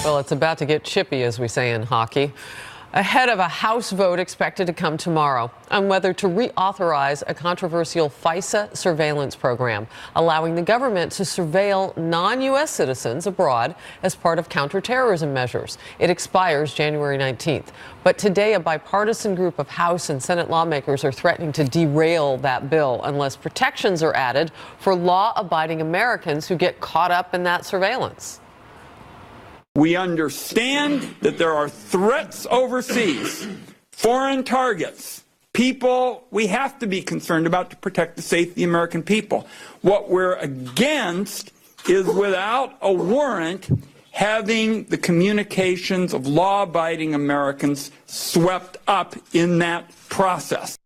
Well, it's about to get chippy, as we say in hockey, ahead of a House vote expected to come tomorrow on whether to reauthorize a controversial FISA surveillance program, allowing the government to surveil non-U.S. citizens abroad as part of counterterrorism measures. It expires January 19th. But today, a bipartisan group of House and Senate lawmakers are threatening to derail that bill unless protections are added for law-abiding Americans who get caught up in that surveillance. We understand that there are threats overseas, foreign targets, people we have to be concerned about to protect the safety of the American people. What we're against is, without a warrant, having the communications of law-abiding Americans swept up in that process.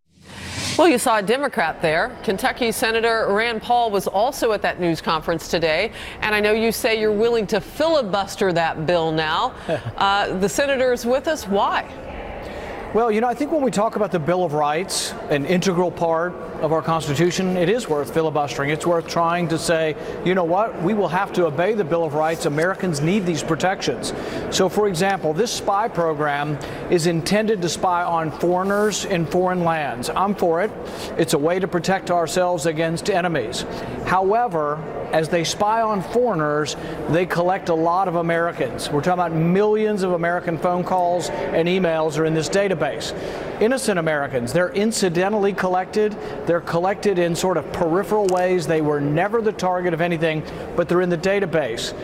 Well, you saw a Democrat there. Kentucky Senator Rand Paul was also at that news conference today. And I know you say you're willing to filibuster that bill now. The senator is with us. Why? Well, I think when we talk about the Bill of Rights, an integral part of our Constitution, it is worth filibustering. It's worth trying to say, you know what, we will have to obey the Bill of Rights. Americans need these protections. So, for example, this spy program is intended to spy on foreigners in foreign lands. I'm for it. It's a way to protect ourselves against enemies. However, as they spy on foreigners, they collect a lot of Americans. We're talking about millions of American phone calls and emails are in this database. Innocent Americans, they're incidentally collected. They're collected in sort of peripheral ways. They were never the target of anything, but they're in the database.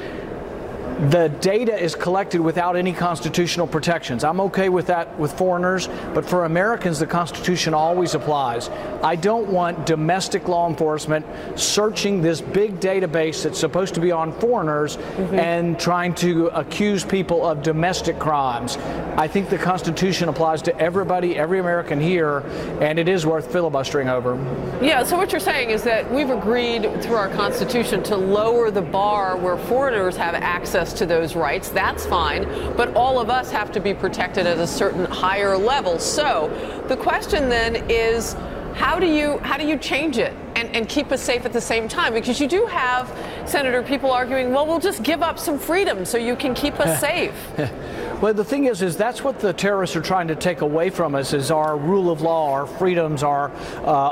The data is collected without any constitutional protections. I'm okay with that with foreigners, but for Americans, the Constitution always applies. I don't want domestic law enforcement searching this big database that's supposed to be on foreigners and trying to accuse people of domestic crimes. I think the Constitution applies to everybody, every American here, and it is worth filibustering over. Yeah, so what you're saying is that we've agreed through our Constitution to lower the bar where foreigners have access to those rights. That's fine, but all of us have to be protected at a certain higher level. So the question then is, how do you change it and keep us safe at the same time? Because you do have, Senator, people arguing, well, we'll just give up some freedom so you can keep us safe. Well, the thing is that's what the terrorists are trying to take away from us, is our rule of law, our freedoms, our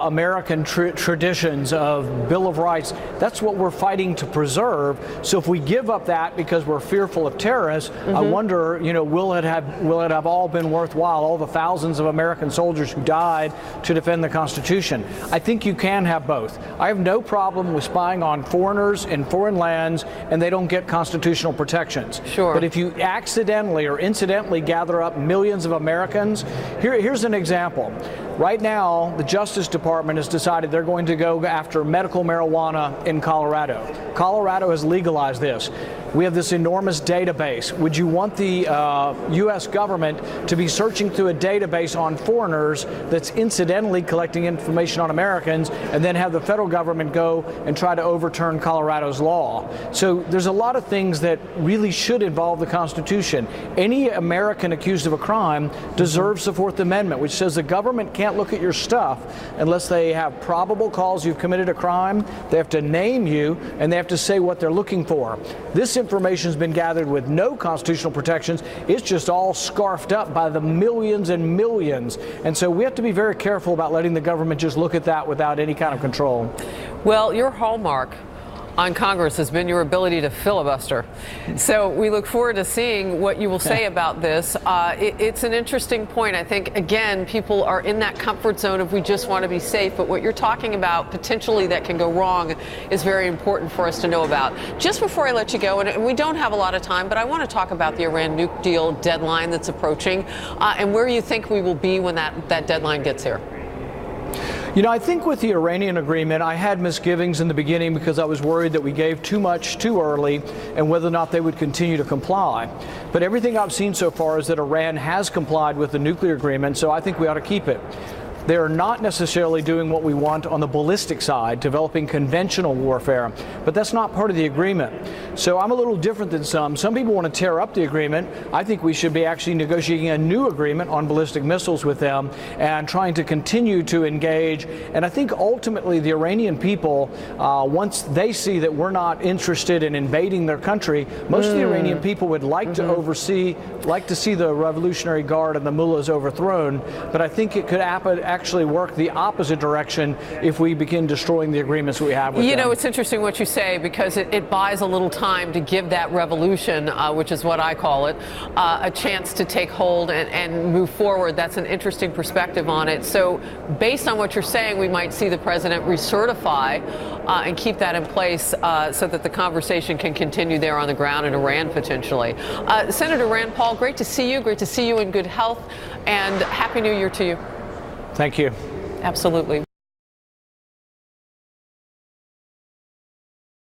American traditions of Bill of Rights. That's what we're fighting to preserve. So if we give up that because we're fearful of terrorists, I wonder, will it have all been worthwhile, all the thousands of American soldiers who died to defend the Constitution? I think you can have both. I have no problem with spying on foreigners in foreign lands and they don't get constitutional protections. Sure. But if you accidentally or incidentally gather up millions of Americans, here's an example. Right now, the Justice Department has decided they're going to go after medical marijuana in Colorado. Colorado has legalized this. We have this enormous database. Would you want the U.S. government to be searching through a database on foreigners that's incidentally collecting information on Americans and then have the federal government go and try to overturn Colorado's law? So there's a lot of things that really should involve the Constitution. Any American accused of a crime deserves the Fourth Amendment, which says the government can't look at your stuff unless they have probable cause you've committed a crime. They have to name you and they have to say what they're looking for. This information has been gathered with no constitutional protections. It's just all scarfed up by the millions and millions. And so we have to be very careful about letting the government just look at that without any kind of control. Well, your hallmark on Congress has been your ability to filibuster. So we look forward to seeing what you will say about this. It's an interesting point. I think, again, people are in that comfort zone of we just want to be safe. But what you're talking about potentially that can go wrong is very important for us to know about. Just before I let you go, and we don't have a lot of time, but I want to talk about the Iran nuke deal deadline that's approaching and where you think we will be when that deadline gets here. I think with the Iranian agreement, I had misgivings in the beginning because I was worried that we gave too much too early and whether or not they would continue to comply. But everything I've seen so far is that Iran has complied with the nuclear agreement, so I think we ought to keep it. They are not necessarily doing what we want on the ballistic side, developing conventional warfare, but that's not part of the agreement. So I'm a little different than some. Some people want to tear up the agreement. I think we should be actually negotiating a new agreement on ballistic missiles with them and trying to continue to engage. And I think ultimately the Iranian people, once they see that we're not interested in invading their country, most of the Iranian people would like to see the Revolutionary Guard and the mullahs overthrown. But I think it could actually work the opposite direction if we begin destroying the agreements we have with them. You know, it's interesting what you say, because it buys a little time to give that revolution, which is what I call it, a chance to take hold and move forward. That's an interesting perspective on it. So based on what you're saying, we might see the president recertify and keep that in place so that the conversation can continue there on the ground in Iran potentially. Senator Rand Paul, great to see you. Great to see you in good health, and Happy New Year to you. Thank you. Absolutely.